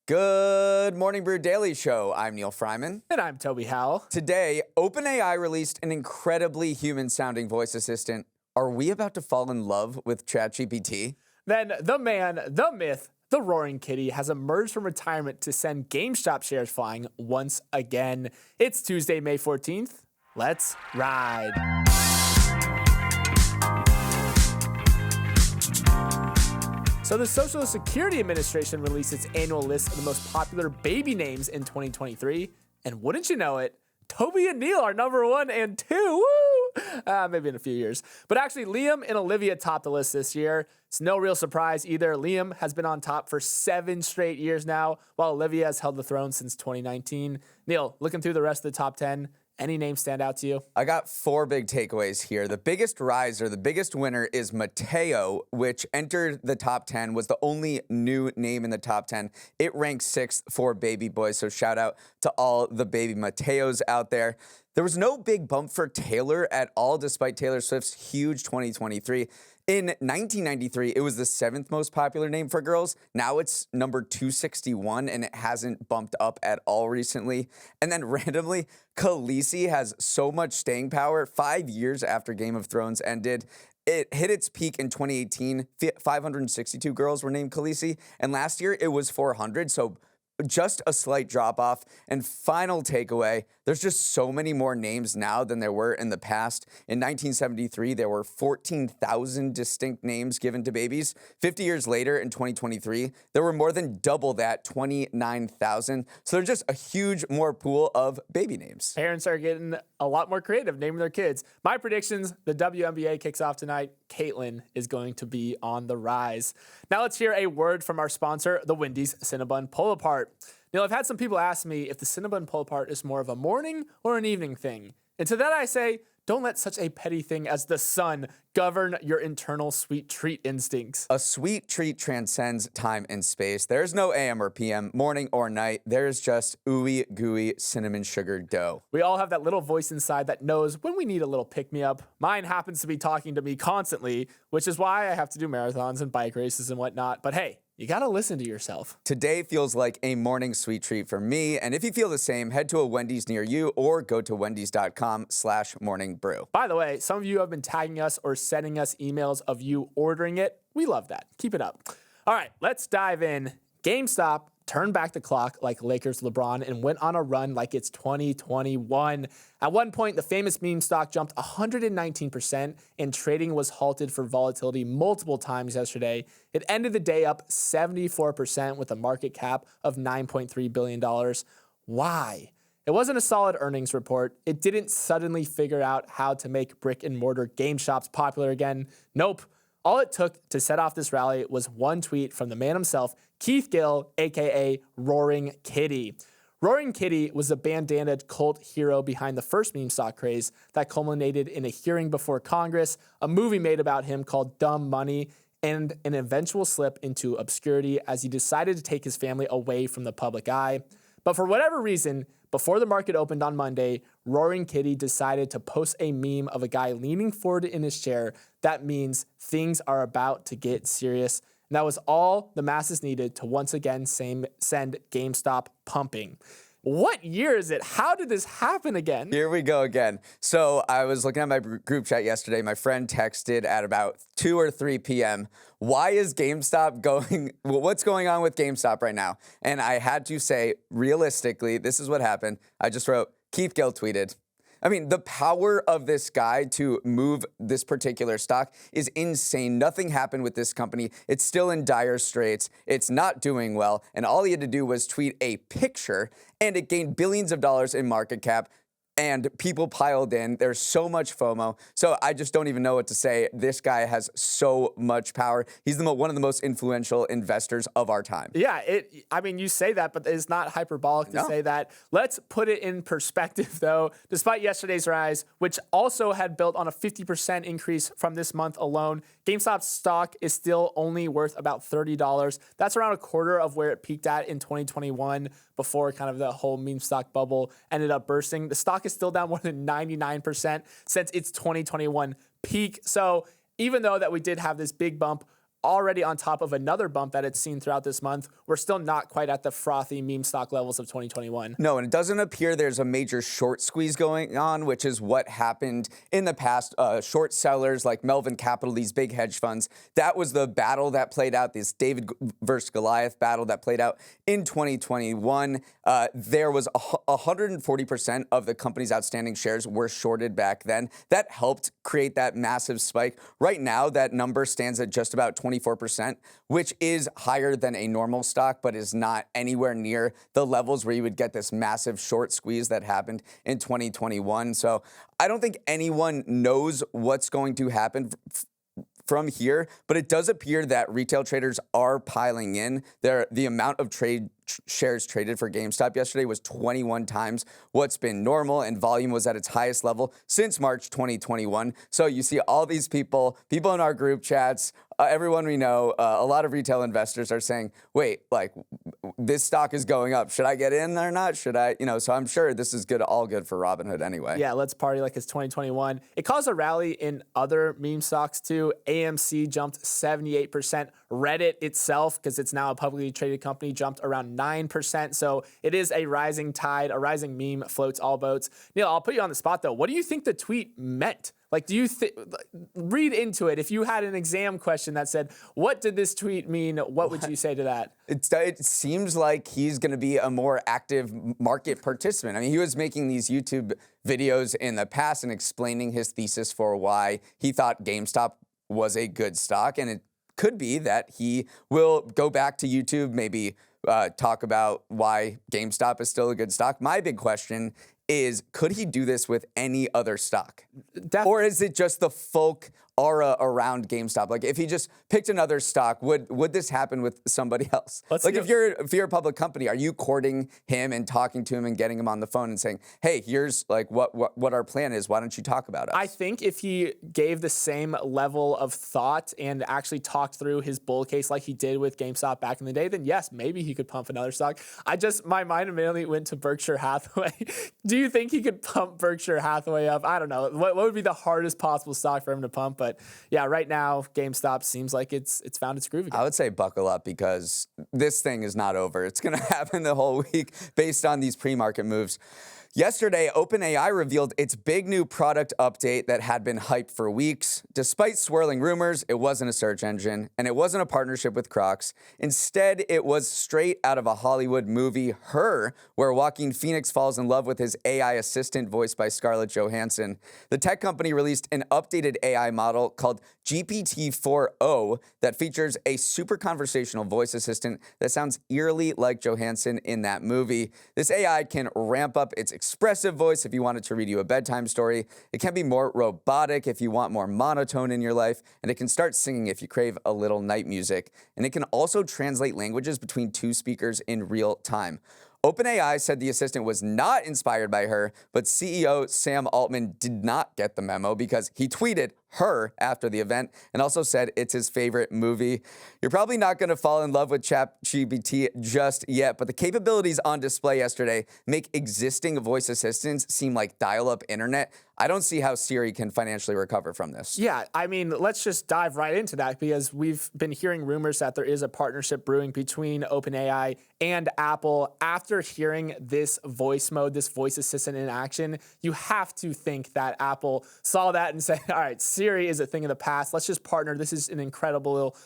Good morning, Brew Daily show. I'm Neal Freyman. And I'm Toby Howell. Today, OpenAI released an incredibly human-sounding voice assistant. Are we about to fall in love with ChatGPT? Then the man, the myth, the roaring kitty has emerged from retirement to send GameStop shares flying once again. It's Tuesday, May 14th. Let's ride. So the Social Security Administration released its annual list of the most popular baby names in 2023. And wouldn't you know it, Toby and Neal are number 1 and 2. Woo! Maybe in a few years. But actually, Liam and Olivia topped the list this year. It's no real surprise either. Liam has been on top for 7 straight years now, while Olivia has held the throne since 2019. Neal, looking through the rest of the top 10, any names stand out to you? I got 4 big takeaways here. The biggest riser, the biggest winner is Mateo, which entered the top 10, was the only new name in the top 10. It ranks 6th for baby boys, so shout out to all the baby Mateos out there. There was no big bump for Taylor at all, despite Taylor Swift's huge 2023. In 1993, it was the 7th most popular name for girls. Now it's number 261, and it hasn't bumped up at all recently. And then randomly, Khaleesi has so much staying power. 5 years after Game of Thrones ended, it hit its peak in 2018. 562 girls were named Khaleesi, and last year it was 400, so just a slight drop off. And final takeaway, there's just so many more names now than there were in the past. In 1973, there were 14,000 distinct names given to babies. 50 years later, in 2023, there were more than double that, 29,000. So there's just a huge more pool of baby names. Parents are getting a lot more creative naming their kids. My predictions, the WNBA kicks off tonight. Caitlin is going to be on the rise. Now let's hear a word from our sponsor, the Wendy's Cinnabon Pull-Apart. Now, I've had some people ask me if the Cinnabon Pull-Apart is more of a morning or an evening thing. And to that I say, don't let such a petty thing as the sun govern your internal sweet treat instincts. A sweet treat transcends time and space. There's no AM or PM, morning or night. There's just ooey gooey cinnamon sugar dough. We all have that little voice inside that knows when we need a little pick-me-up. Mine happens to be talking to me constantly, which is why I have to do marathons and bike races and whatnot. But hey, you gotta listen to yourself. Today feels like a morning sweet treat for me. And if you feel the same, head to a Wendy's near you or go to wendys.com/morningbrew. By the way, some of you have been tagging us or sending us emails of you ordering it. We love that. Keep it up. All right, let's dive in. GameStop turned back the clock like Lakers LeBron and went on a run like it's 2021. At one point, the famous meme stock jumped 119% and trading was halted for volatility multiple times yesterday. It ended the day up 74% with a market cap of $9.3 billion. Why? It wasn't a solid earnings report. It didn't suddenly figure out how to make brick and mortar game shops popular again. Nope. All it took to set off this rally was one tweet from the man himself, Keith Gill, aka Roaring Kitty. Roaring Kitty was the bandanaed cult hero behind the first meme stock craze that culminated in a hearing before Congress, a movie made about him called Dumb Money, and an eventual slip into obscurity as he decided to take his family away from the public eye. But for whatever reason, before the market opened on Monday, Roaring Kitty decided to post a meme of a guy leaning forward in his chair. That means things are about to get serious. And that was all the masses needed to once again send GameStop pumping. What year is it? How did this happen again? Here we go again. So I was looking at my group chat yesterday. My friend texted at about 2 or 3 p.m. Why is GameStop going? What's going on with GameStop right now? And I had to say, realistically, this is what happened. I just wrote, Keith Gill tweeted. I mean, the power of this guy to move this particular stock is insane. Nothing happened with this company. It's still in dire straits. It's not doing well. And all he had to do was tweet a picture, and it gained billions of dollars in market cap. And people piled in. There's so much FOMO. So I just don't even know what to say. This guy has so much power. He's one of the most influential investors of our time. Yeah, I mean, you say that, but it's not hyperbolic to say that. Let's put it in perspective, though. Despite yesterday's rise, which also had built on a 50% increase from this month alone, GameStop's stock is still only worth about $30. That's around a quarter of where it peaked at in 2021 before kind of the whole meme stock bubble ended up bursting. The stock is still down more than 99% since its 2021 peak. So even though that we did have this big bump already on top of another bump that it's seen throughout this month. We're still not quite at the frothy meme stock levels of 2021. No, and it doesn't appear there's a major short squeeze going on, which is what happened in the past. Short sellers like Melvin Capital, these big hedge funds, that was the battle that played out, this David versus Goliath battle that played out in 2021. There was 140% of the company's outstanding shares were shorted back then. That helped create that massive spike. Right now, that number stands at just about 24%, which is higher than a normal stock, but is not anywhere near the levels where you would get this massive short squeeze that happened in 2021. So I don't think anyone knows what's going to happen from here, but it does appear that retail traders are piling in. The amount of shares traded for GameStop yesterday was 21 times what's been normal, and volume was at its highest level since March 2021. So you see all these people in our group chats, everyone we know, a lot of retail investors are saying, wait, like this stock is going up. Should I get in or not? Should I, so I'm sure this is all good for Robinhood anyway. Yeah, let's party like it's 2021. It caused a rally in other meme stocks too. AMC jumped 78%. Reddit itself, because it's now a publicly traded company, jumped around 9%. So it is a rising tide, a rising meme floats all boats. Neal, I'll put you on the spot though. What do you think the tweet meant? Like, do you read into it? If you had an exam question that said, what did this tweet mean? What would you say to that? It seems like he's going to be a more active market participant. I mean, he was making these YouTube videos in the past and explaining his thesis for why he thought GameStop was a good stock. And it could be that he will go back to YouTube, maybe talk about why GameStop is still a good stock. My big question is, could he do this with any other stock? Or is it just the folk aura around GameStop? Like, if he just picked another stock, would this happen with somebody else? If you're a public company, are you courting him and talking to him and getting him on the phone and saying, hey, here's like what our plan is. Why don't you talk about us? I think if he gave the same level of thought and actually talked through his bull case like he did with GameStop back in the day, then yes, maybe he could pump another stock. My mind immediately went to Berkshire Hathaway. Do you think he could pump Berkshire Hathaway up? I don't know. What would be the hardest possible stock for him to pump? But yeah, right now, GameStop seems like it's found its groove again. I would say buckle up, because this thing is not over. It's going to happen the whole week based on these pre-market moves. Yesterday, OpenAI revealed its big new product update that had been hyped for weeks. Despite swirling rumors, it wasn't a search engine, and it wasn't a partnership with Crocs. Instead, it was straight out of a Hollywood movie, Her, where Joaquin Phoenix falls in love with his AI assistant voiced by Scarlett Johansson. The tech company released an updated AI model called GPT-4o that features a super conversational voice assistant that sounds eerily like Johansson in that movie. This AI can ramp up its expressive voice if you want it to read you a bedtime story. It can be more robotic if you want more monotone in your life, and it can start singing if you crave a little night music. And it can also translate languages between two speakers in real time. OpenAI said the assistant was not inspired by Her, but CEO Sam Altman did not get the memo because he tweeted Her after the event and also said it's his favorite movie. You're probably not going to fall in love with ChatGPT just yet, but the capabilities on display yesterday make existing voice assistants seem like dial-up internet. I don't see how Siri can financially recover from this. Yeah, I mean, let's just dive right into that, because we've been hearing rumors that there is a partnership brewing between OpenAI and Apple. After hearing this voice mode, this voice assistant in action, you have to think that Apple saw that and said, all right, Siri is a thing of the past. Let's just partner. This is an incredible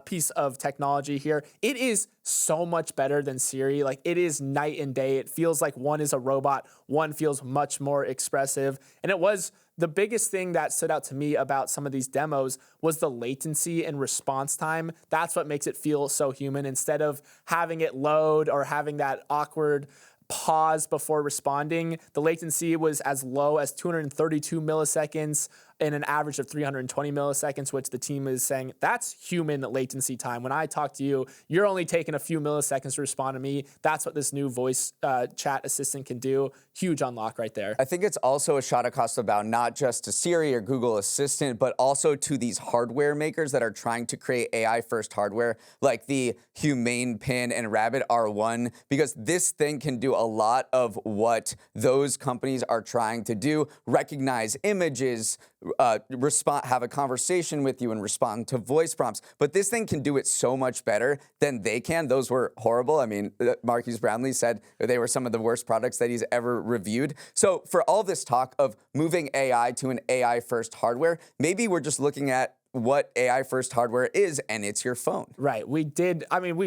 piece of technology here. It is so much better than Siri. Like, it is night and day. It feels like one is a robot. One feels much more expressive. And it was the biggest thing that stood out to me about some of these demos was the latency and response time. That's what makes it feel so human. Instead of having it load or having that awkward pause before responding, the latency was as low as 232 milliseconds in an average of 320 milliseconds, which the team is saying that's human latency time. When I talk to you, you're only taking a few milliseconds to respond to me. That's what this new voice chat assistant can do. Huge unlock right there. I think it's also a shot across the bow, not just to Siri or Google Assistant, but also to these hardware makers that are trying to create AI-first hardware, like the Humane Pin and Rabbit R1, because this thing can do a lot of what those companies are trying to do: recognize images, have a conversation with you and respond to voice prompts. But this thing can do it so much better than they can. Those were horrible. I mean, Marquise Brownlee said they were some of the worst products that he's ever reviewed. So for all this talk of moving AI to an AI-first hardware, maybe we're just looking at what AI-first hardware is, and it's your phone. Right. We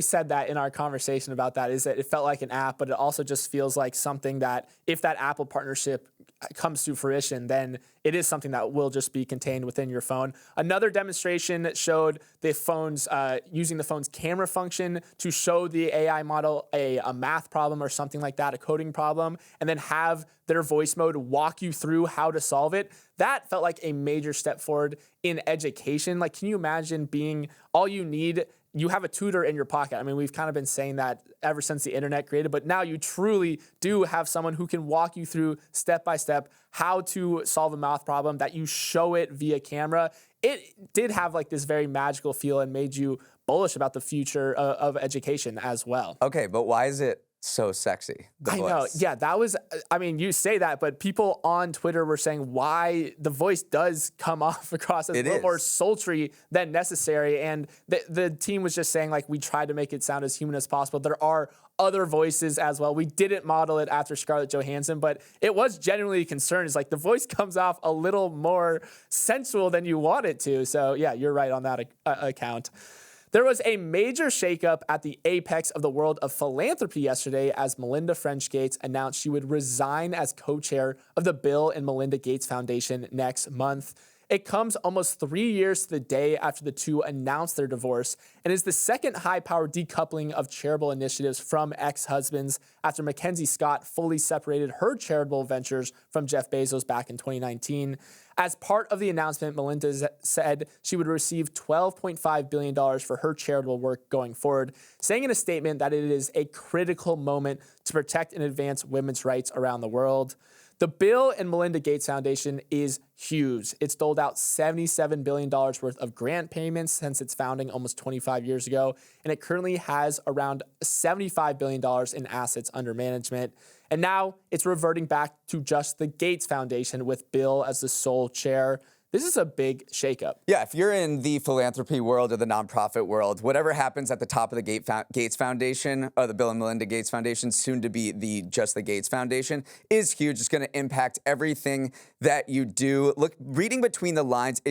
said that in our conversation about that, is that it felt like an app, but it also just feels like something that if that Apple partnership comes to fruition, then it is something that will just be contained within your phone. Another demonstration that showed the phones using the phone's camera function to show the AI model a math problem or something like that, a coding problem, and then have their voice mode walk you through how to solve it. That felt like a major step forward in education. Like, can you imagine being all you need? You have a tutor in your pocket. I mean, we've kind of been saying that ever since the internet created, but now you truly do have someone who can walk you through step by step how to solve a math problem, that you show it via camera. It did have like this very magical feel and made you bullish about the future of education as well. Okay, but why is it so sexy? I know. Yeah, that was, I mean, you say that, but people on Twitter were saying why the voice does come off across as a little more sultry than necessary. And the team was just saying, like, we tried to make it sound as human as possible. There are other voices as well. We didn't model it after Scarlett Johansson, but it was genuinely a concern. It's like the voice comes off a little more sensual than you want it to. So yeah, you're right on that account. There was a major shakeup at the apex of the world of philanthropy yesterday as Melinda French Gates announced she would resign as co-chair of the Bill and Melinda Gates Foundation next month. It comes almost 3 years to the day after the two announced their divorce and is the second high-powered decoupling of charitable initiatives from ex-husbands after Mackenzie Scott fully separated her charitable ventures from Jeff Bezos back in 2019. As part of the announcement, Melinda said she would receive $12.5 billion for her charitable work going forward, saying in a statement that it is a critical moment to protect and advance women's rights around the world. The Bill and Melinda Gates Foundation is huge. It's doled out $77 billion worth of grant payments since its founding almost 25 years ago, and it currently has around $75 billion in assets under management. And now it's reverting back to just the Gates Foundation with Bill as the sole chair. This is a big shakeup. Yeah, if you're in the philanthropy world or the nonprofit world, whatever happens at the top of the Gates Foundation, or the Bill and Melinda Gates Foundation, soon to be just the Gates Foundation, is huge. It's going to impact everything that you do. Look, reading between the lines,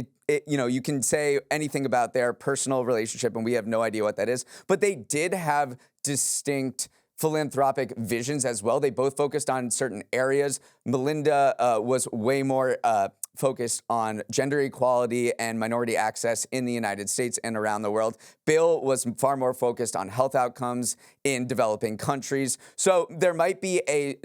you can say anything about their personal relationship, and we have no idea what that is. But they did have distinct philanthropic visions as well. They both focused on certain areas. Melinda was way more focused on gender equality and minority access in the United States and around the world. Bill was far more focused on health outcomes in developing countries. So there might be a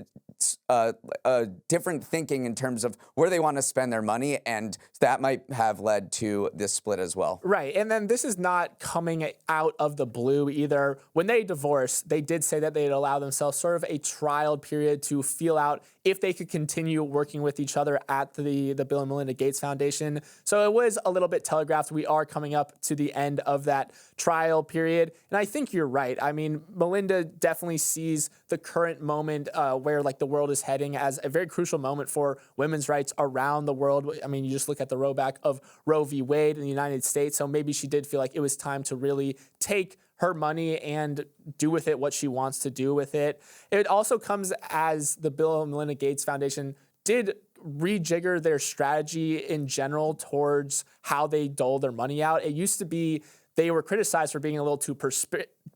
different thinking in terms of where they want to spend their money, and that might have led to this split as well. Right, and then this is not coming out of the blue either. When they divorced, they did say that they'd allow themselves sort of a trial period to feel out if they could continue working with each other at the Bill and Melinda Gates Foundation. So it was a little bit telegraphed. We are coming up to the end of that trial period, and I think you're right. I mean, Melinda definitely sees the current moment where like the world is heading as a very crucial moment for women's rights around the world. I mean, you just look at the rollback of Roe v. Wade in the United States. So maybe she did feel like it was time to really take her money and do with it what she wants to do with it. It also comes as the Bill and Melinda Gates Foundation did rejigger their strategy in general towards how they dole their money out. It used to be they were criticized for being a little too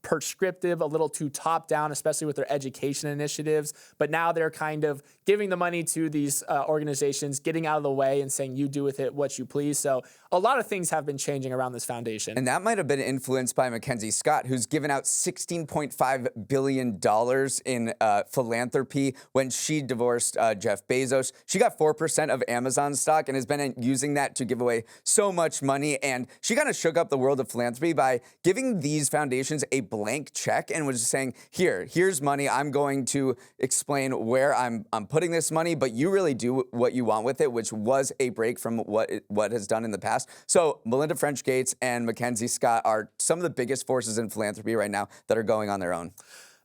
prescriptive, a little too top-down, especially with their education initiatives. But now they're kind of giving the money to these organizations, getting out of the way and saying, you do with it what you please. So a lot of things have been changing around this foundation. And that might have been influenced by Mackenzie Scott, who's given out $16.5 billion in philanthropy when she divorced Jeff Bezos. She got 4% of Amazon stock and has been using that to give away so much money. And she kind of shook up the world of philanthropy by giving these foundations a blank check and was just saying, here's money. I'm going to explain where I'm putting this money, but you really do what you want with it, which was a break from what has done in the past. So Melinda French Gates and Mackenzie Scott are some of the biggest forces in philanthropy right now that are going on their own.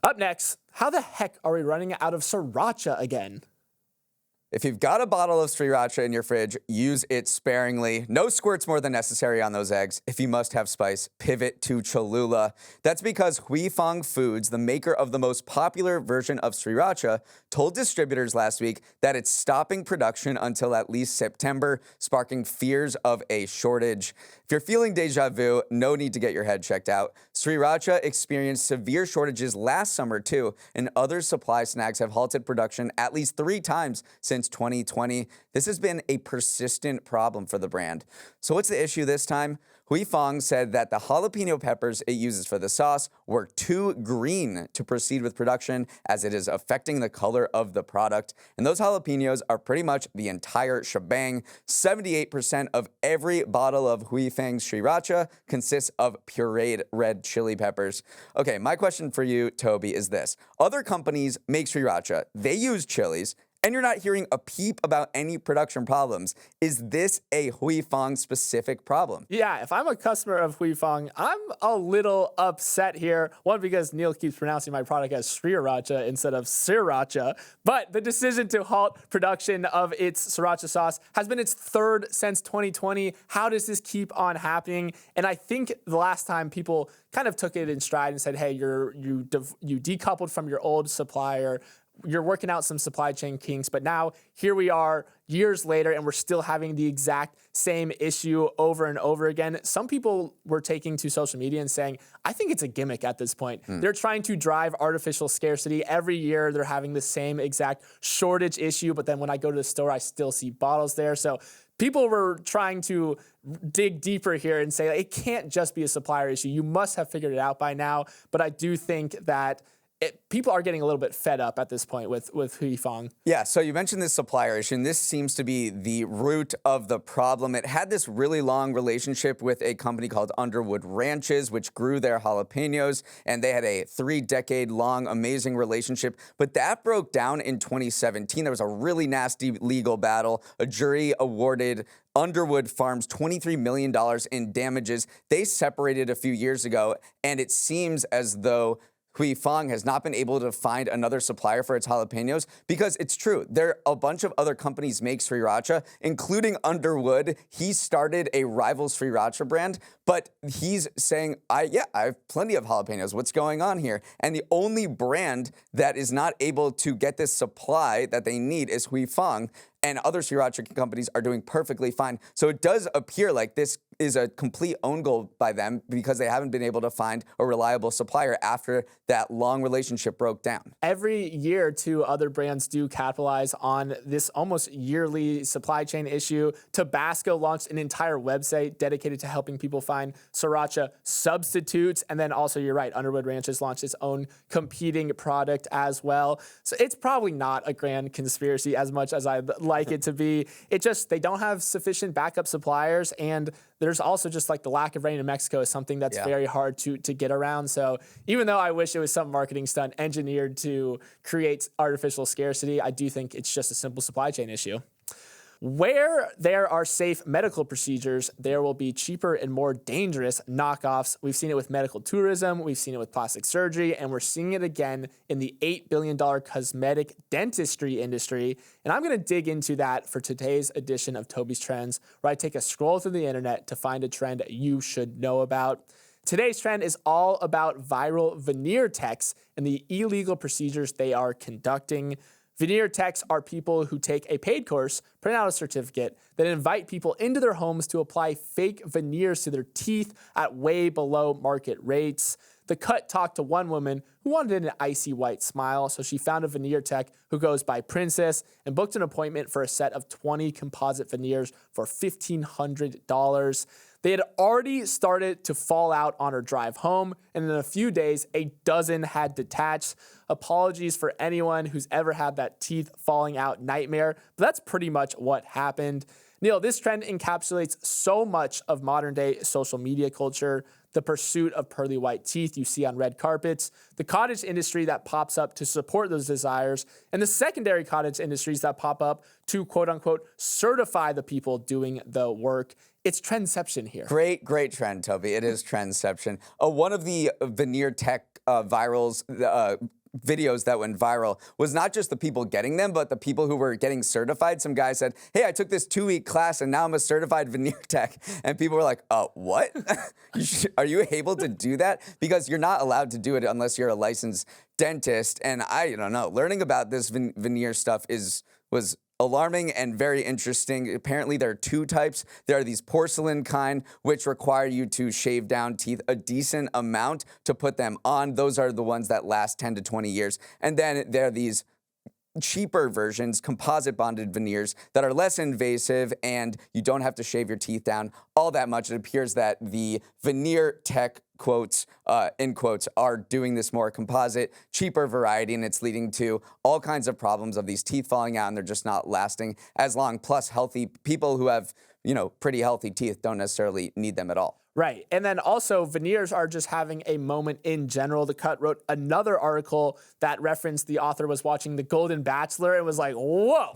Up next, how the heck are we running out of Sriracha again? If you've got a bottle of Sriracha in your fridge, use it sparingly. No squirts more than necessary on those eggs. If you must have spice, pivot to Cholula. That's because Huifeng Foods, the maker of the most popular version of Sriracha, told distributors last week that it's stopping production until at least September, sparking fears of a shortage. If you're feeling deja vu, no need to get your head checked out. Sriracha experienced severe shortages last summer too, and other supply snacks have halted production at least 3 times since 2020. This has been a persistent problem for the brand. So what's the issue this time? Huifeng said that the jalapeno peppers it uses for the sauce were too green to proceed with production as it is affecting the color of the product. And those jalapenos are pretty much the entire shebang. 78% of every bottle of Huifeng's Sriracha consists of pureed red chili peppers. Okay, my question for you, Toby, is this. Other companies make Sriracha. They use chilies. And you're not hearing a peep about any production problems. Is this a Huifeng specific problem? Yeah, if I'm a customer of Huifeng, I'm a little upset here. One, because Neal keeps pronouncing my product as Sriracha instead of Sriracha. But the decision to halt production of its Sriracha sauce has been its 3rd since 2020. How does this keep on happening? And I think the last time people kind of took it in stride and said, hey, you decoupled from your old supplier. You're working out some supply chain kinks, but now here we are years later and we're still having the exact same issue over and over again. Some people were taking to social media and saying, I think it's a gimmick at this point. They're trying to drive artificial scarcity. Every year they're having the same exact shortage issue, but then when I go to the store, I still see bottles there. So people were trying to dig deeper here and say, it can't just be a supplier issue. You must have figured it out by now. But I do think that people are getting a little bit fed up at this point with Huifeng. Yeah, so you mentioned this supplier issue, and this seems to be the root of the problem. It had this really long relationship with a company called Underwood Ranches, which grew their jalapenos, and they had a 3-decade-long amazing relationship. But that broke down in 2017. There was a really nasty legal battle. A jury awarded Underwood Farms $23 million in damages. They separated a few years ago, and it seems as though Huifeng has not been able to find another supplier for its jalapenos because it's true. A bunch of other companies make Sriracha, including Underwood. He started a rival Sriracha brand, but he's saying, I have plenty of jalapenos. What's going on here? And the only brand that is not able to get this supply that they need is Huifeng. And other Sriracha companies are doing perfectly fine. So it does appear like this is a complete own goal by them because they haven't been able to find a reliable supplier after that long relationship broke down. Every year, too, other brands do capitalize on this almost yearly supply chain issue. Tabasco launched an entire website dedicated to helping people find Sriracha substitutes. And then also, you're right, Underwood Ranches launched its own competing product as well. So it's probably not a grand conspiracy as much as I'd like it to be. They don't have sufficient backup suppliers, and there's also just like the lack of rain in Mexico is something that's very hard to get around. So even though I wish it was some marketing stunt engineered to create artificial scarcity, I do think it's just a simple supply chain issue. Where there are safe medical procedures, there will be cheaper and more dangerous knockoffs. We've seen it with medical tourism, we've seen it with plastic surgery, and we're seeing it again in the $8 billion cosmetic dentistry industry. And I'm going to dig into that for today's edition of Toby's Trends, where I take a scroll through the internet to find a trend you should know about. Today's trend is all about viral veneer techs and the illegal procedures they are conducting. Veneer techs are people who take a paid course, print out a certificate, then invite people into their homes to apply fake veneers to their teeth at way below market rates. The Cut talked to one woman who wanted an icy white smile, so she found a veneer tech who goes by Princess and booked an appointment for a set of 20 composite veneers for $1,500. They had already started to fall out on her drive home, and in a few days, a dozen had detached. Apologies for anyone who's ever had that teeth falling out nightmare, but that's pretty much what happened. Neal, this trend encapsulates so much of modern day social media culture. The pursuit of pearly white teeth you see on red carpets, the cottage industry that pops up to support those desires, and the secondary cottage industries that pop up to quote unquote certify the people doing the work. It's trendception here. Great trend, Toby. It is trendception. One of the veneer tech virals videos that went viral was not just the people getting them, but the people who were getting certified. Some guy said, hey, I took this 2-week class and now I'm a certified veneer tech. And people were like, what? Are you able to do that? Because you're not allowed to do it unless you're a licensed dentist. And I don't know, learning about this veneer stuff was alarming and very interesting. Apparently, there are 2 types. There are these porcelain kind, which require you to shave down teeth a decent amount to put them on. Those are the ones that last 10 to 20 years. And then there are these cheaper versions, composite bonded veneers that are less invasive and you don't have to shave your teeth down all that much. It appears that the veneer tech quotes, in quotes, are doing this more composite, cheaper variety, and it's leading to all kinds of problems of these teeth falling out and they're just not lasting as long. Plus, healthy people who have, pretty healthy teeth don't necessarily need them at all. Right. And then also veneers are just having a moment in general. The Cut wrote another article that referenced the author was watching The Golden Bachelor and was like, whoa,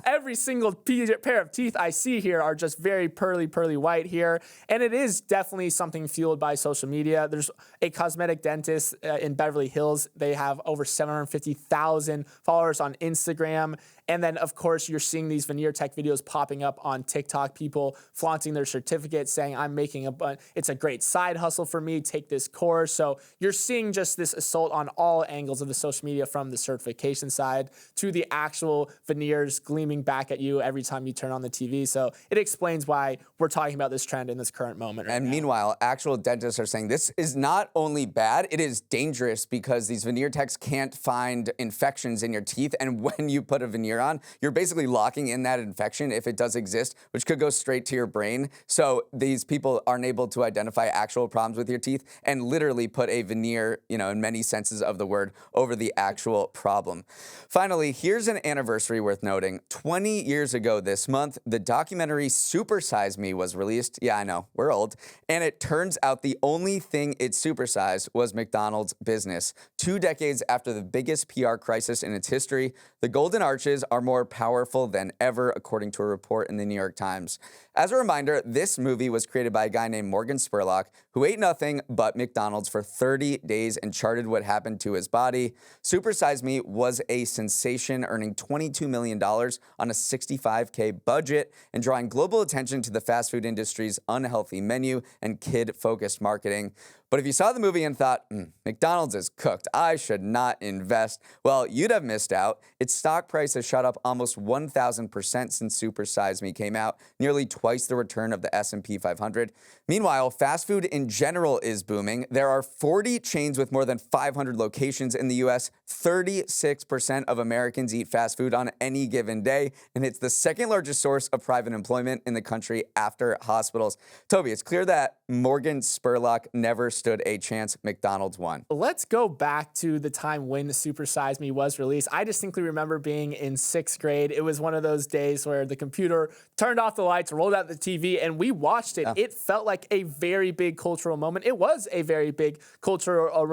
every single pair of teeth I see here are just very pearly white here. And it is definitely something fueled by social media. There's a cosmetic dentist in Beverly Hills. They have over 750,000 followers on Instagram. And then, of course, you're seeing these veneer tech videos popping up on TikTok, people flaunting their certificates, saying, I'm making it's a great side hustle for me, take this course. So you're seeing just this assault on all angles of the social media, from the certification side to the actual veneers gleaming back at you every time you turn on the TV. So it explains why we're talking about this trend in this current moment right now. Meanwhile, actual dentists are saying this is not only bad, it is dangerous because these veneer techs can't find infections in your teeth. And when you put a veneer on, you're basically locking in that infection if it does exist, which could go straight to your brain. So these people aren't able to identify actual problems with your teeth and literally put a veneer, in many senses of the word, over the actual problem. Finally, here's an anniversary worth noting. 20 years ago this month, the documentary Supersize Me was released. Yeah, I know, we're old. And it turns out the only thing it supersized was McDonald's business. 2 decades after the biggest PR crisis in its history, the Golden Arches are more powerful than ever, according to a report in the New York Times. As a reminder, this movie was created by a guy named Morgan Spurlock, who ate nothing but McDonald's for 30 days and charted what happened to his body. Supersize Me was a sensation, earning $22 million on a $65K budget and drawing global attention to the fast food industry's unhealthy menu and kid-focused marketing. But if you saw the movie and thought, McDonald's is cooked, I should not invest, well, you'd have missed out. Its stock price has shot up almost 1,000% since Supersize Me came out, nearly twice the return of the S&P 500. Meanwhile, fast food in general is booming. There are 40 chains with more than 500 locations in the U.S. 36% of Americans eat fast food on any given day, and it's the second largest source of private employment in the country after hospitals. Toby, it's clear that Morgan Spurlock never stood a chance. McDonald's won. Let's go back to the time when Supersize Me was released. I distinctly remember being in 6th grade. It was one of those days where the computer turned off the lights, rolled out the TV, and we watched it. It felt like a very big cultural moment. It was a very big cultural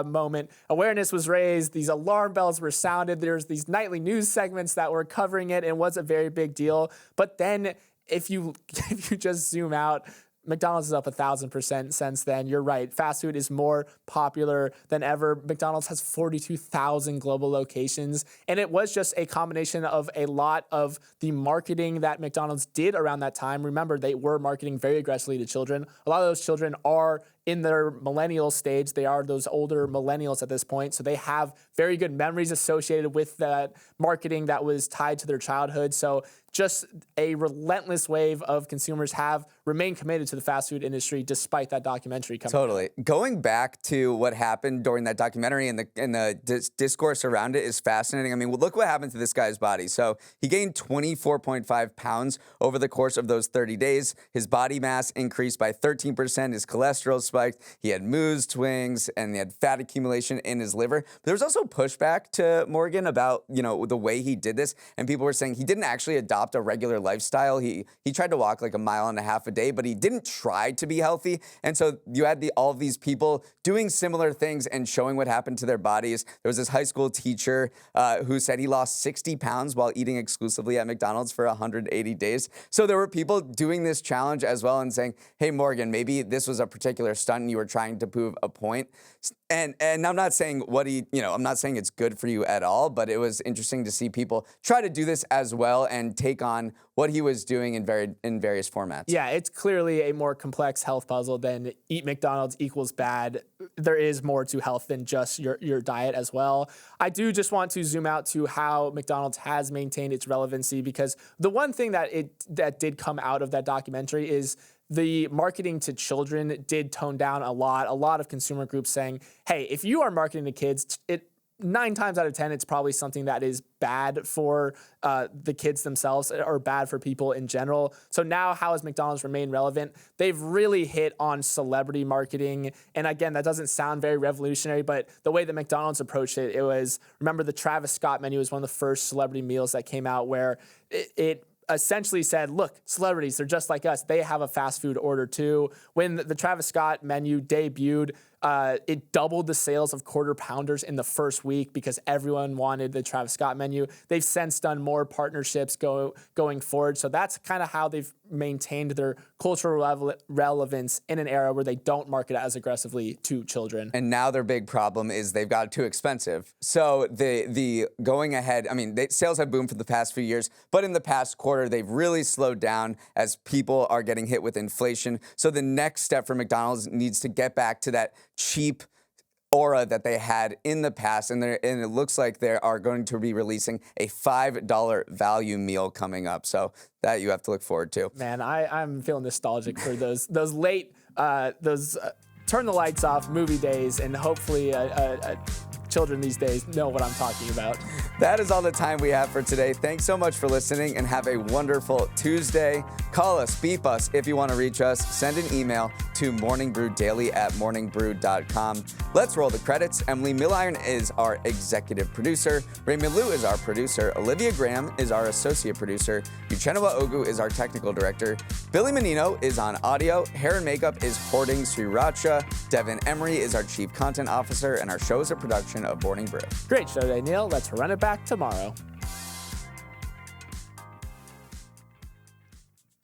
moment. Awareness was raised. These alarm bells were sounded. There's these nightly news segments that were covering it, and it was a very big deal. But then if you just zoom out, McDonald's is up 1,000% since then. You're right. Fast food is more popular than ever. McDonald's has 42,000 global locations. And it was just a combination of a lot of the marketing that McDonald's did around that time. Remember, they were marketing very aggressively to children. A lot of those children are in their millennial stage. They are those older millennials at this point. So they have very good memories associated with that marketing that was tied to their childhood. So just a relentless wave of consumers have remained committed to the fast food industry despite that documentary coming out. Going back to what happened during that documentary and the discourse around it is fascinating. I mean, look what happened to this guy's body. So he gained 24.5 pounds over the course of those 30 days. His body mass increased by 13%. His cholesterol spiked. He had mood swings and he had fat accumulation in his liver. But there was also pushback to Morgan about, the way he did this. And people were saying he didn't actually adopt a regular lifestyle. He tried to walk like 1.5 miles a day, but he didn't try to be healthy. And so you had all of these people doing similar things and showing what happened to their bodies. There was this high school teacher who said he lost 60 pounds while eating exclusively at McDonald's for 180 days. So there were people doing this challenge as well and saying, hey, Morgan, maybe this was a particular stunt and you were trying to prove a point. And I'm not saying I'm not saying it's good for you at all, but it was interesting to see people try to do this as well and take on what he was doing in various formats. Yeah, it's clearly a more complex health puzzle than eat McDonald's equals bad. There is more to health than just your diet as well. I do just want to zoom out to how McDonald's has maintained its relevancy, because the one thing that did come out of that documentary is the marketing to children did tone down a lot. A lot of consumer groups saying, hey, if you are marketing to kids, 9 times out of 10, it's probably something that is bad for the kids themselves or bad for people in general. So now, how has McDonald's remained relevant? They've really hit on celebrity marketing. And again, that doesn't sound very revolutionary, but the way that McDonald's approached it, remember the Travis Scott menu was one of the first celebrity meals that came out, where it essentially said, look, celebrities, they're just like us. They have a fast food order too. When the Travis Scott menu debuted, it doubled the sales of Quarter Pounders in the first week because everyone wanted the Travis Scott menu. They've since done more partnerships going forward. So that's kind of how they've maintained their cultural relevance in an era where they don't market as aggressively to children. And now their big problem is they've got it too expensive. So the going ahead, sales have boomed for the past few years, but in the past quarter, they've really slowed down as people are getting hit with inflation. So the next step for McDonald's needs to get back to that cheap aura that they had in the past, and it looks like they are going to be releasing a $5 value meal coming up. So that you have to look forward to. Man, I'm feeling nostalgic for those late turn the lights off movie days, and hopefully children these days know what I'm talking about. That is all the time we have for today. Thanks so much for listening, and have a wonderful Tuesday. Call us, beep us if you want to reach us. Send an email to morningbrewdaily@morningbrew.com. Let's roll the credits. Emily Milliron is our executive producer. Raymond Liu is our producer. Olivia Graham is our associate producer. Uchenna Ogu is our technical director. Billy Menino is on audio. Hair and makeup is Hoarding Sriracha. Devin Emery is our chief content officer, and our show is a production of Morning Brew. Great show today, Neal. Let's run it back tomorrow.